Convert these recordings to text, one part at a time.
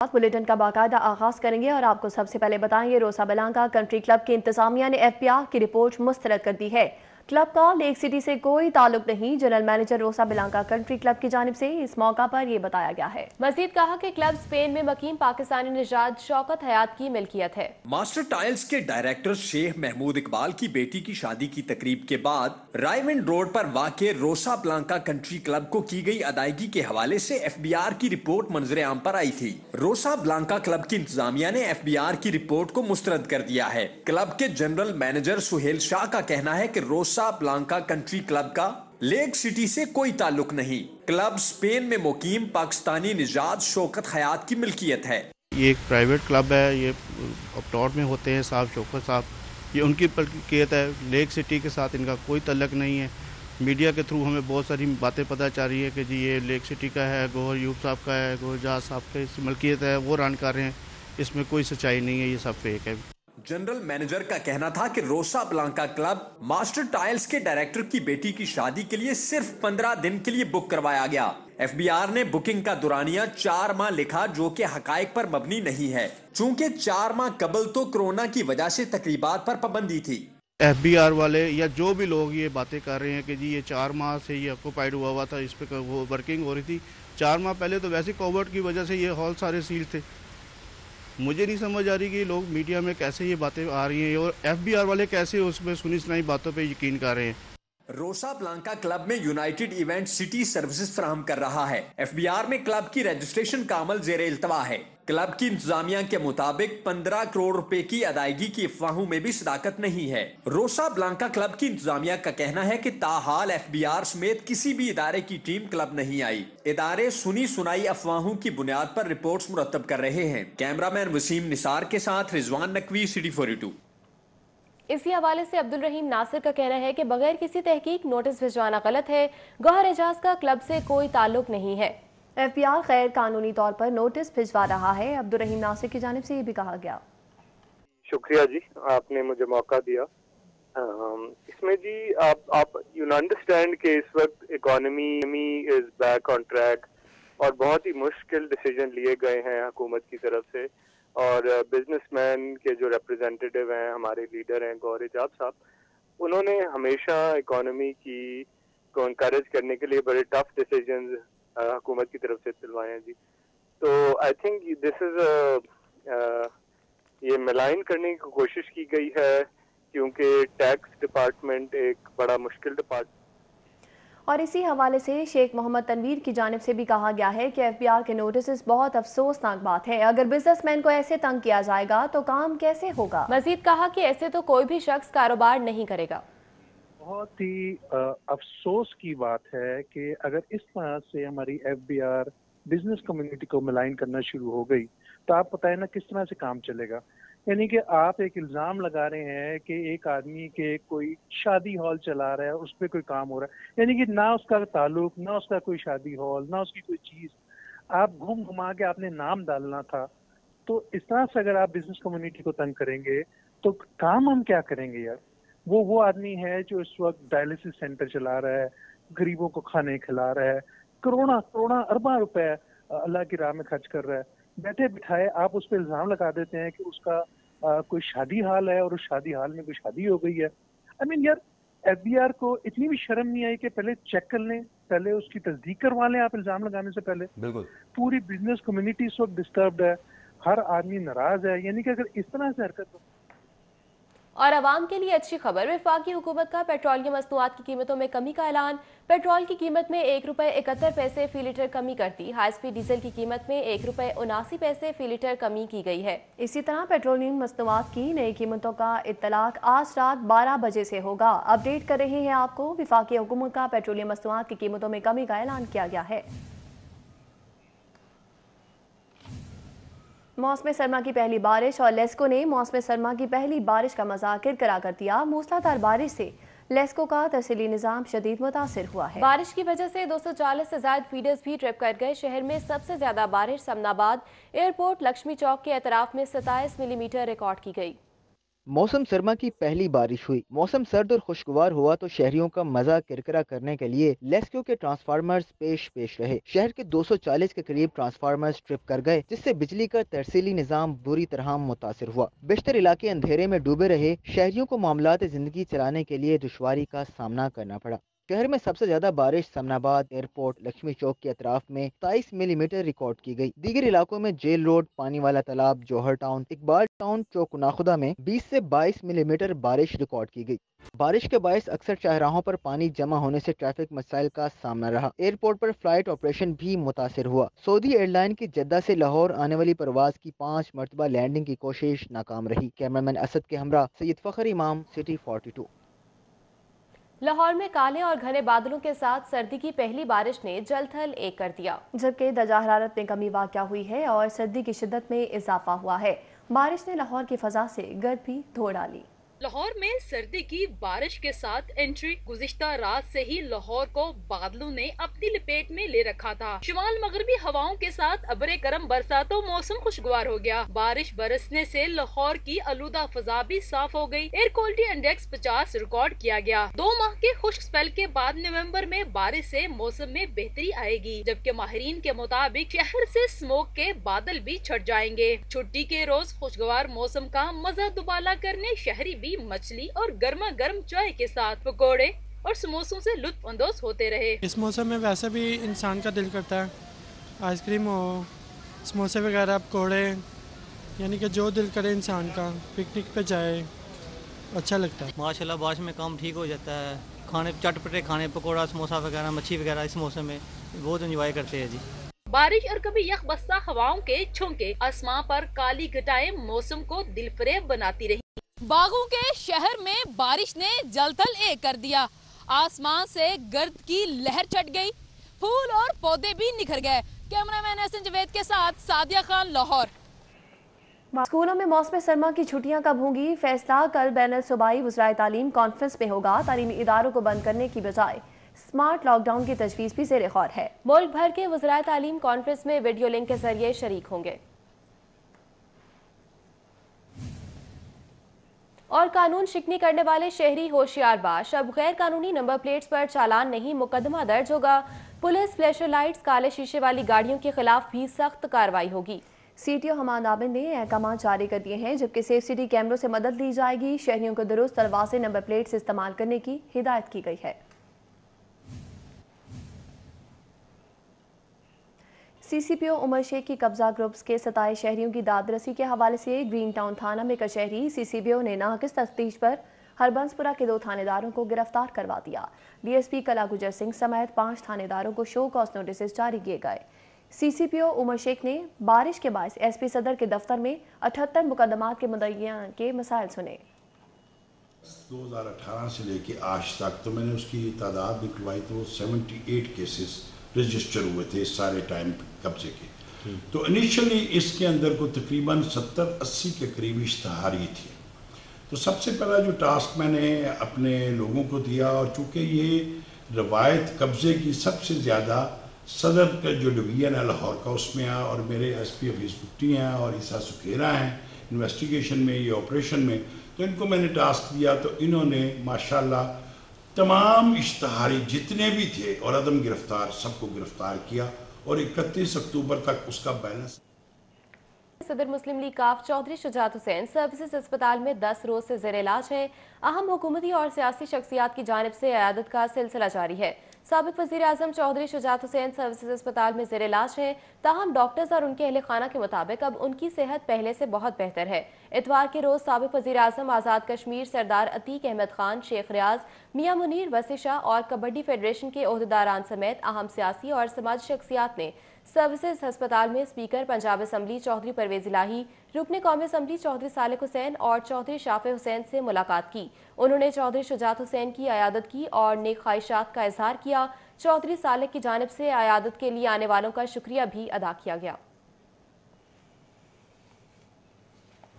Bulletin का बाकायदा आगाज करेंगे और आपको सबसे पहले बताएंगे रोसा बलांका कंट्री क्लब की इंतजामिया ने एफबीआर की रिपोर्ट मुस्तरद कर दी है। क्लब का लेक सिटी से कोई ताल्लुक नहीं। जनरल मैनेजर रोसा बलांका कंट्री क्लब की जानिब से इस मौका पर यह बताया गया है। मजीद कहा कि क्लब स्पेन में मकीम पाकिस्तानी निजात शौकत हयात की मिल्कियत है। मास्टर टाइल्स के डायरेक्टर शेख महमूद इकबाल की बेटी की शादी की तकरीब के बाद रायविंड रोड पर वाक़े रोसा बलांका कंट्री क्लब को की गई अदायगी के हवाले से एफबीआर की रिपोर्ट मंजर आम पर आई थी। रोसा बलांका क्लब की इंतजामिया ने एफबीआर की रिपोर्ट को मुस्तरद कर दिया है। क्लब के जनरल मैनेजर सुहेल शाह का कहना है कि रोसा बलांका कंट्री क्लब का लेक सिटी से कोई ताल्लुक नहीं। क्लब स्पेन में मुकीम पाकिस्तानी निजात शौकत हयात की मिल्कियत है। ये एक प्राइवेट क्लब है, ये अपलॉट में होते हैं साहब शौकत साहब, ये उनकी मिल्कियत है। लेक सिटी के साथ इनका कोई ताल्लुक नहीं है। मीडिया के थ्रू हमें बहुत सारी बातें पता चल रही है कि जी ये लेक सिटी का है, गौहर यूब साहब का है, गौहर जहाज साहब का इस मिल्कियत है, वो रन कर रहे हैं। इसमें कोई सच्चाई नहीं है, ये सब फेक है। जनरल मैनेजर का कहना था कि रोसा बलांका क्लब मास्टर टाइल्स के डायरेक्टर की बेटी की शादी के लिए सिर्फ 15 दिन के लिए बुक करवाया गया। एफबीआर ने बुकिंग का दुरानिया 4 माह लिखा, जो कि हकायक पर मबनी नहीं है, चूंकि 4 माह कबल तो कोरोना की वजह से तकरीबात पर पाबंदी थी। एफबीआर वाले या जो भी लोग ये बातें कर रहे हैं कि जी ये 4 माह से ये ऑक्यूपाइड हुआ था, इस पे वो वर्किंग हो रही थी। 4 माह पहले तो वैसे कोविड की वजह से ये हॉल सारे सील थे। मुझे नहीं समझ आ रही कि लोग मीडिया में कैसे ये बातें आ रही हैं और एफबीआर वाले कैसे उसमें सुनी सुनाई बातों पे यकीन कर रहे हैं। रोसा बलांका क्लब में यूनाइटेड इवेंट सिटी सर्विसेज फराहम कर रहा है। एफबीआर में क्लब की रजिस्ट्रेशन का अमल ज़ेरे इल्तवा है। क्लब की इंतजामिया के मुताबिक 15 करोड़ रुपए की अदायगी की अफवाहों में भी सदाकत नहीं है। रोसा बलांका क्लब की इंतजामिया का कहना है कि ताहाल एफबीआर समेत किसी भी इदारे की टीम क्लब नहीं आई। इदारे सुनी सुनाई अफवाहों की बुनियाद पर रिपोर्ट्स मुरतब कर रहे हैं। कैमरामैन वसीम निसार के साथ रिजवान नकवी, सिटी 42। इसी हवाले से अब्दुल रहीम नासिर का कहना है कि बगैर किसी तहकीक नोटिस भिजवाना गलत है। गौहर एजाज का क्लब से कोई ताल्लुक नहीं है। एफबीआर गैर कानूनी तौर पर नोटिस भिजवा रहा है। अब्दुल रहीम नासिर की जानिब से ये भी कहा गया। शुक्रिया जी, आपने मुझे मौका दिया। इसमें जी आप यू अंडरस्टैंड कि इस वक्त economy is back on track और बहुत ही मुश्किल डिसीजन लिए गए हैं हुकूमत की तरफ से, और बिजनेसमैन के जो रिप्रेजेंटेटिव हैं, हमारे लीडर हैं गौहर एजाज साहब, उन्होंने हमेशा इकोनॉमी को इनकरेज करने के लिए बड़े टफ डिसीजंस हुकूमत की तरफ से दिलवाए हैं जी। तो आई थिंक दिस इज ये मिलाइन करने की कोशिश की गई है, क्योंकि टैक्स डिपार्टमेंट एक बड़ा मुश्किल डिपार्टमेंट। और इसी हवाले से शेख मोहम्मद तनवीर की जानिब से भी कहा गया है कि एफबीआर के नोटिस बहुत अफसोसनाक बात है। अगर बिजनेसमैन को ऐसे तंग किया जाएगा तो काम कैसे होगा। मजीद कहा कि ऐसे तो कोई भी शख्स कारोबार नहीं करेगा। बहुत ही अफसोस की बात है कि अगर इस तरह से हमारी एफबीआर बिजनेस कम्युनिटी को मिलाइन करना शुरू हो गई तो आप बताएं ना किस तरह से काम चलेगा। यानी कि आप एक इल्जाम लगा रहे हैं कि एक आदमी के कोई शादी हॉल चला रहा है, उस पर कोई काम हो रहा है, यानी कि ना उसका ताल्लुक, ना उसका कोई शादी हॉल, ना उसकी कोई चीज, आप घूम घुमा के आपने नाम डालना था। तो इस तरह से अगर आप बिजनेस कम्युनिटी को तंग करेंगे तो काम हम क्या करेंगे यार। वो आदमी है जो इस वक्त डायलिसिस सेंटर चला रहा है, गरीबों को खाने खिला रहा है, करोड़ों अरबा रुपए अल्लाह की राह में खर्च कर रहा है। बैठे बिठाए आप उस पर इल्जाम लगा देते हैं कि उसका कोई शादी हाल है और उस शादी हाल में कोई शादी हो गई है। आई मीन यार, एफबीआर को इतनी भी शर्म नहीं आई कि पहले चेक कर लें, पहले उसकी तस्दीक करवा लें आप इल्जाम लगाने से पहले। बिल्कुल। पूरी बिजनेस कम्युनिटी इस वक्त डिस्टर्ब्ड है, हर आदमी नाराज है। यानी कि अगर इस तरह से हरकत हो। और आवाम के लिए अच्छी खबर, वफाकी हुकूमत का पेट्रोलियम मसनूआत की कीमतों में कमी का ऐलान। पेट्रोल की कीमत में 1 रुपये 71 पैसे फी लीटर कमी करती। हाई स्पीड डीजल की कीमत में 1 रुपये 79 पैसे फी लीटर कमी की गई है। इसी तरह पेट्रोलियम मसनूआत की नई कीमतों का इत्तलाक आज रात 12 बजे से होगा। अपडेट कर रहे हैं आपको, वफाकी हुकूमत का पेट्रोलियम मसनूआत की कीमतों में कमी का ऐलान किया गया है। मौसम सरमा की पहली बारिश और लेस्को ने मौसम सरमा की पहली बारिश का मजाकिर करा कर दिया। मूसलाधार बारिश से लेस्को का तरसीली निज़ाम शदीद मुतासिर हुआ है। बारिश की वजह से 240 से ज्यादा फीडर्स भी ट्रिप कर गए। शहर में सबसे ज्यादा बारिश समनाबाद एयरपोर्ट लक्ष्मी चौक के अतराफ में 27 मिलीमीटर रिकॉर्ड की गई। موسم سرما کی پہلی بارش ہوئی، موسم سرد اور خوشگوار ہوا تو شہریوں کا مزہ کرکرا کرنے کے لیے لیسکیو کے ٹرانسفارمرز پیش رہے۔ شہر کے 240 کے قریب ٹرانسفارمرز ٹرپ کر گئے، جس سے بجلی کا ترسیلی نظام بری طرح متاثر ہوا۔ بیشتر علاقے اندھیرے میں ڈوبے رہے، شہریوں کو معاملات زندگی چلانے کے لیے دشواری کا سامنا کرنا پڑا۔ شہر میں سب سے زیادہ بارش سمن آباد ایئرپورٹ لکشمی چوک کے اطراف میں 27 ملی میٹر ریکارڈ کی گئی۔ دیگر علاقوں میں جیل روڈ، پانی والا تالاب، جوہر ٹاؤن، اقبال ٹاؤن، چوک ناخدا میں 20 سے 22 ملی میٹر بارش ریکارڈ کی گئی۔ بارش کے باعث اکثر شاہراہوں پر پانی جمع ہونے سے ٹریفک مسائل کا سامنا رہا۔ ایئرپورٹ پر فلائٹ آپریشن بھی متاثر ہوا۔ سعودی ایئر لائن کی جدہ سے لاہور آنے والی پرواز کی 5 مرتبہ لینڈنگ کی کوشش ناکام رہی۔ کیمرامین اسد کے ہمراہ سید فخر امام، سٹی 42۔ لاہور میں کالے اور گھنے بادلوں کے ساتھ سردی کی پہلی بارش نے جل تھل ایک کر دیا، جبکہ درجہ حرارت میں کمی واقع ہوئی ہے اور سردی کی شدت میں اضافہ ہوا ہے۔ بارش نے لاہور کی فضا سے گرد بھی دھو ڈالی۔ لاہور میں سردی کی بارش کے ساتھ انٹری گزشتہ رات سے ہی لاہور کو بادلوں نے اپنی لپیٹ میں لے رکھا تھا۔ شمال مغربی ہواؤں کے ساتھ ابر کرم برسا تو موسم خوشگوار ہو گیا۔ بارش برسنے سے لاہور کی آلودہ فضا بھی صاف ہو گئی۔ ایئر کوالٹی انڈیکس 50 ریکارڈ کیا گیا۔ 2 ماہ کے خشک سپیل کے بعد نومبر میں بارش سے موسم میں بہتری آئے گی، جبکہ ماہرین کے مطابق شہر سے اسموک کے بادل بھی چھٹ جائیں گے۔ چھٹی کے روز خوشگوار موسم کا مزہ دوبالا کرنے شہری بھی مچھلی اور گرما گرم چائے کے ساتھ پکوڑے اور سموسوں سے لطف اندوز ہوتے رہے۔ اس موسم میں ویسے بھی انسان کا دل کرتا ہے آئس کریم ہو، سموسے وغیرہ، پکوڑے، یعنی کہ جو دل کرے انسان کا پکنک پہ جائے، اچھا لگتا ہے۔ ماشاءاللہ بارش میں کام ٹھیک ہو جاتا ہے، کھانے چٹپٹے کھانے، پکوڑا، سموسا وغیرہ، مچھی وغیرہ اس موسم میں بہت انجوائے کرتے ہیں جی۔ بارش اور کبھی یخ بستہ ہواؤں کے چھونکے آسمان پر کالی گھٹائیں موسم کو دل فریب بناتی رہی۔ باغوں کے شہر میں بارش نے جل تھل ایک کر دیا۔ آسمان سے گرد کی لہر چٹ گئی، پھول اور پودے بھی نکھر گئے۔ کیمرہ مین احسن جوید کے ساتھ سعدیہ خان، لاہور۔ اسکولوں میں موسم سرما کی چھٹیاں کب ہوں گی؟ فیصلہ کل بین الصوبائی وزرائے تعلیم کانفرنس میں ہوگا۔ تعلیمی اداروں کو بند کرنے کی بجائے اسمارٹ لاک ڈاؤن کی تجویز بھی زیر غور ہے۔ ملک بھر کے وزرائے تعلیم کانفرنس میں ویڈیو لنک کے ذریعے شریک ہوں گے۔ اور قانون شکنی کرنے والے شہری ہوشیار باش، اب غیر قانونی نمبر پلیٹس پر چالان نہیں، مقدمہ درج ہوگا۔ پولیس فلیشر لائٹس، کالے شیشے والی گاڑیوں کے خلاف بھی سخت کارروائی ہوگی۔ سی ٹی او حماد عابد نے احکامات جاری کر دیے ہیں، جبکہ سیف سٹی کیمروں سے مدد لی جائے گی۔ شہریوں کو درست اور واضح نمبر پلیٹس استعمال کرنے کی ہدایت کی گئی ہے۔ سی سی پی او عمر شیخ کی قبضہ گروپس کے 27 شہریوں کی داد رسی کے حوالے سے گرین ٹاؤن تھانہ میں کچہری۔ سی سی پی او نے ناقص تفتیش پر ہربنس پورہ کے 2 تھانے داروں کو گرفتار کروا دیا۔ ڈی ایس پی کلا گجر سنگھ سمیت 5 تھانے داروں کو شو کاز نوٹسز جاری کیے گئے۔ سی سی پی او عمر شیخ نے بارش کے باعث ایس پی صدر کے دفتر میں 78 مقدمات کے مدعیان کے مسائل سنے۔ 2018 سے لے کے آج تک تو میں نے اس کی تعداد نکلوائی تو 78 کیسز رجسٹر ہوئے تھے اس سارے ٹائم قبضے کے۔ تو انیشلی اس کے اندر کو تقریباً 70-80 کے قریب اشتہاری تھی۔ تو سب سے پہلا جو ٹاسک میں نے اپنے لوگوں کو دیا، اور چونکہ یہ روایت قبضے کی سب سے زیادہ صدر کا جو ڈویژن ہے لاہور کا اس میں ہے، اور میرے ایس پی آفس بکٹی ہیں اور عیسیٰ سکھیرا ہیں انویسٹیگیشن میں، یہ آپریشن میں، تو ان کو میں نے ٹاسک دیا تو انہوں نے ماشاءاللہ تمام اشتہاری جتنے بھی تھے اور عدم گرفتار سب کو گرفتار کیا، اور 31 اکتوبر تک اس کا بیلنس۔ صدر مسلم لیگ کاف چودھری شجاعت حسین سروسز اسپتال میں 10 روز سے زیر علاج ہیں۔ اہم حکومتی اور سیاسی شخصیات کی جانب سے عیادت کا سلسلہ جاری ہے۔ سابق وزیر اعظم چودھری شجاعت حسین سروسز اسپتال میں زیر علاج ہیں، تاہم ڈاکٹرز اور ان کے اہل خانہ کے مطابق اب ان کی صحت پہلے سے بہت بہتر ہے۔ اتوار کے روز سابق وزیر اعظم آزاد کشمیر سردار عتیق احمد خان، شیخ ریاض، میاں منیر وسیع شاہ اور کبڈی فیڈریشن کے عہدیداران سمیت اہم سیاسی اور سماجی شخصیات نے سروسز ہسپتال میں اسپیکر پنجاب اسمبلی چودھری پرویز الہی، رکن قومی اسمبلی چودھری صالح حسین اور چودھری شافع حسین سے ملاقات کی۔ انہوں نے چودھری شجاعت حسین کی عیادت کی اور نیک خواہشات کا اظہار کیا۔ چودھری صالح کی جانب سے عیادت کے لیے آنے والوں کا شکریہ بھی ادا کیا گیا۔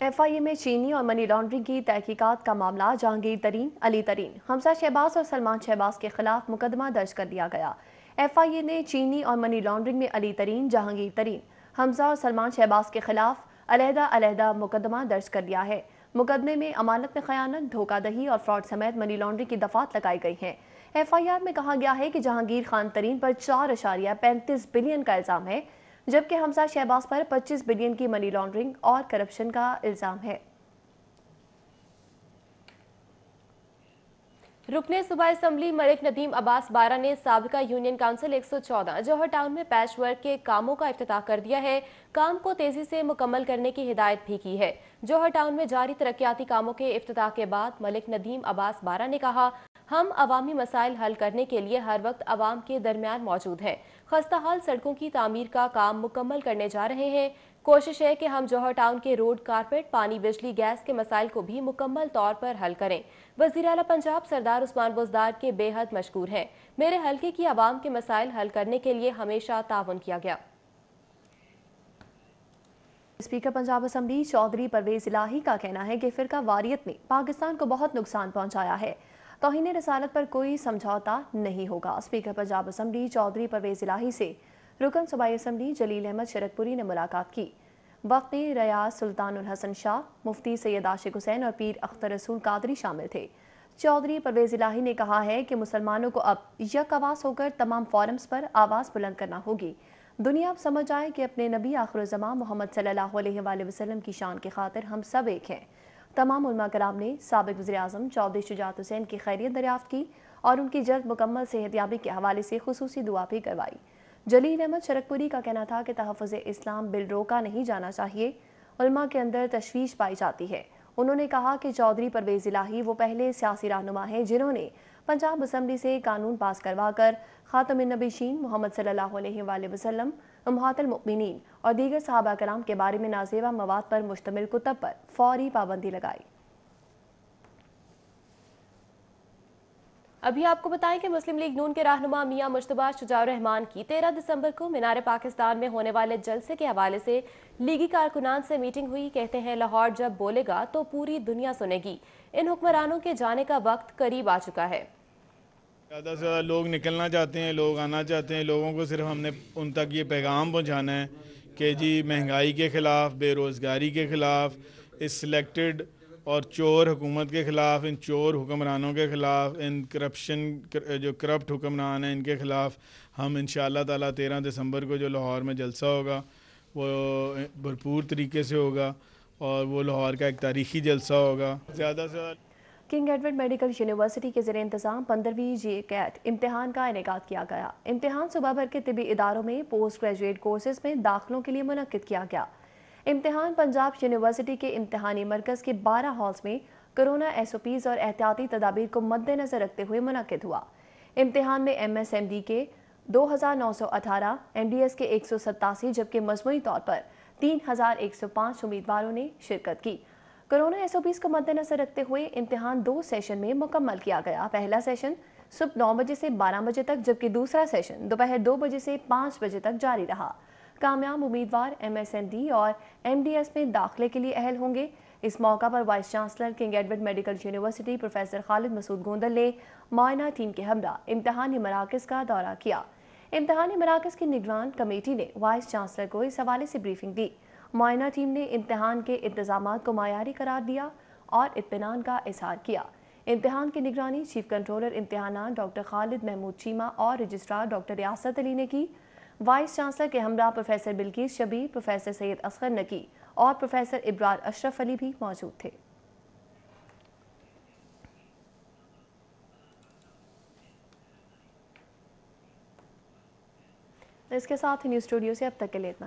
ایف آئی اے میں چینی اور منی لانڈرنگ کی تحقیقات کا معاملہ، جہانگیر ترین، علی ترین، حمزہ شہباز اور سلمان شہباز کے خلاف مقدمہ درج کر دیا گیا۔ ایف آئی اے نے چینی اور منی لانڈرنگ میں علی ترین، جہانگیر ترین، حمزہ اور سلمان شہباز کے خلاف علیحدہ مقدمہ درج کر دیا ہے۔ मुकदमे में अमानत में खयानत, धोखाधड़ी और फ्रॉड समेत मनी लॉन्ड्रिंग की दफात लगाई गई हैं। FIR में कहा गया है कि जहांगीर खान तरीन पर 4.35 बिलियन का इल्जाम है, जबकि हमजा शहबाज पर 25 बिलियन की मनी लॉन्ड्रिंग और करप्शन का इल्जाम है। रुकने सूबाई असम्बली मलिक नदीम अब्बास बारा ने साबिका यूनियन काउंसिल 114 जौहर टाउन में पैच वर्क के कामों का इफ्तिताह कर दिया है। काम को तेजी से मुकम्मल करने की हिदायत भी की है। जौहर टाउन में जारी तरक्याती कामों के इफ्तिताह के बाद मलिक नदीम अब्बास बारा ने कहा, हम अवामी मसाइल हल करने के लिए हर वक्त अवाम के दरमियान मौजूद हैं। खस्ता हाल सड़कों की तामीर का काम मुकम्मल करने जा रहे हैं। कोशिश है कि हम जौहर टाउन के रोड, कारपेट, पानी, बिजली, गैस के मसाइल को भी मुकम्मल तौर पर हल करें। वज़ीर आला पंजाब सरदार उस्मान बुज़दार के बेहद मशकूर हैं। मेरे हल्के की आवाम के मसाइल हल करने के लिए हमेशा ताउन किया गया। स्पीकर पंजाब असम्बली चौधरी परवेज इलाही का कहना है कि फिरका वारियत ने पाकिस्तान को बहुत नुकसान पहुंचाया है। तौहीन रसालत पर कोई समझौता नहीं होगा। स्पीकर पंजाब असम्बली चौधरी परवेज इलाही से रुकन सूबाई असम्बली जलील अहमद शरकपुरी ने मुलाकात की। वक्ती रियाज सुल्तानुल हसन शाह, मुफ्ती सैयद आशिक हुसैन और पीर अख्तर रसूल कादरी शामिल थे। चौधरी परवेज इलाही ने कहा है कि मुसलमानों को अब यक आवाज़ होकर तमाम फोरम्स पर आवाज़ बुलंद करना होगी। दुनिया अब समझ आए कि अपने नबी आखिरुज़्ज़मान मोहम्मद सल्लल्लाहु अलैहि वसल्लम की शान की खातिर हम सब एक हैं। तमाम उलमा कराम ने साबिक वज़ीर आज़म चौधरी शुजात हुसैन की खैरियत दरियाफ्त की और उनकी जल्द मुकम्मल सेहतयाबी के हवाले से खुसूसी दुआ भी करवाई। जलील अहमद शरकपुरी का कहना था कि तहफ़्फ़ुज़ इस्लाम बिल रोका नहीं जाना चाहिए, उलमा के अंदर तशवीश पाई जाती है। उन्होंने कहा कि चौधरी परवेज इलाही वो पहले सियासी रहनुमा हैं जिन्होंने पंजाब असम्बली से कानून पास करवा कर खातमुन नबीशीन मोहम्मद सल्लल्लाहु अलैहि वसल्लम, उम्महातुल मुमिनीन और दीगर सहाबा कराम के बारे में नाज़ेबा मवाद पर मुश्तमिल कुतब पर फौरी पाबंदी लगाई। अभी आपको बताएं कि मुस्लिम लीग नून के रहनुमा मियां मुश्तबा शुजाउर रहमान की 13 दिसंबर को मीनार पाकिस्तान में होने वाले जलसे के हवाले से लीगी कारकुनान से मीटिंग हुई। कहते हैं, लाहौर जब बोलेगा तो पूरी दुनिया सुनेगी। इन हुक्मरानों के जाने का वक्त करीब आ चुका है। ज़्यादा से ज़्यादा लोग निकलना चाहते हैं, लोग आना चाहते हैं। लोगों को सिर्फ हमने उन तक ये पैगाम पहुँचाना है कि जी महंगाई के ख़िलाफ़, बेरोज़गारी के ख़िलाफ़, इस सिलेक्टेड और चोर हुकूमत के ख़िलाफ़, इन चोर हुक्मरानों के ख़िलाफ़, इन करप्शन जो करप्ट हुक्मरान हैं इनके ख़िलाफ़ हम इंशाअल्लाह ताला 13 दिसंबर को जो लाहौर में जलसा होगा वो भरपूर तरीके से होगा और वो लाहौर का एक तारीख़ी जलसा होगा। ज़्यादा से ज़्यादा किंग एडवर्ड मेडिकल यूनिवर्सिटी के ज़रिए इंतज़ाम 15वीं GCAT इम्तिहान का इनेकाद किया गया। इम्तिहान सुबह भर के तिबी इदारों में पोस्ट ग्रेजुएट कोर्सेज में दाखिलों के लिए मुनक्किद किया गया। इम्तिहान पंजाब यूनिवर्सिटी के इम्तिहानी मरकज़ के 12 हॉल्स में कोरोना SOPs और एहतियाती तदाबीर को मद्देनज़र रखते हुए मुनक्किद हुआ। इम्तिहान में MSMD के 2918, MDS के 187 जबकि मजमूई तौर पर 3105 उम्मीदवारों ने शिरकत की। कोरोना SOPs को मद्देनजर रखते हुए इम्तिहान 2 सेशन में मुकम्मल किया गया। पहला सेशन सुबह 9 बजे से 12 बजे तक जबकि दूसरा सेशन दोपहर 2 बजे से 5 बजे तक जारी रहा। कामयाब उम्मीदवार MSMD और MDS में दाखिले के लिए अहल होंगे। इस मौका पर vice chancellor King Edward medical university professor Khalid Masood Gondal ने मुआयना टीम के हमरा इम्तिहानी मराकज़ का दौरा किया। इम्तिहानी मराकज़ की निगरान कमेटी ने वाइस चांसलर को इस हवाले से ब्रीफिंग दी। मुआयना टीम ने इम्तिहान के इंतजामात को मायारी करार दिया और इत्मीनान का इजहार किया। इम्तिहान की निगरानी चीफ कंट्रोलर इम्तिहानात डॉक्टर खालिद महमूद चीमा और रजिस्ट्रार डॉक्टर रियासत अली ने की। वाइस चांसलर के हमरा प्रोफेसर बिल्किस शबीर, प्रोफेसर सैयद असगर नकी और प्रोफेसर इब्रार अशरफ अली भी मौजूद थे। इसके साथ ही न्यूज़ स्टूडियो से अब तक के लिए इतना।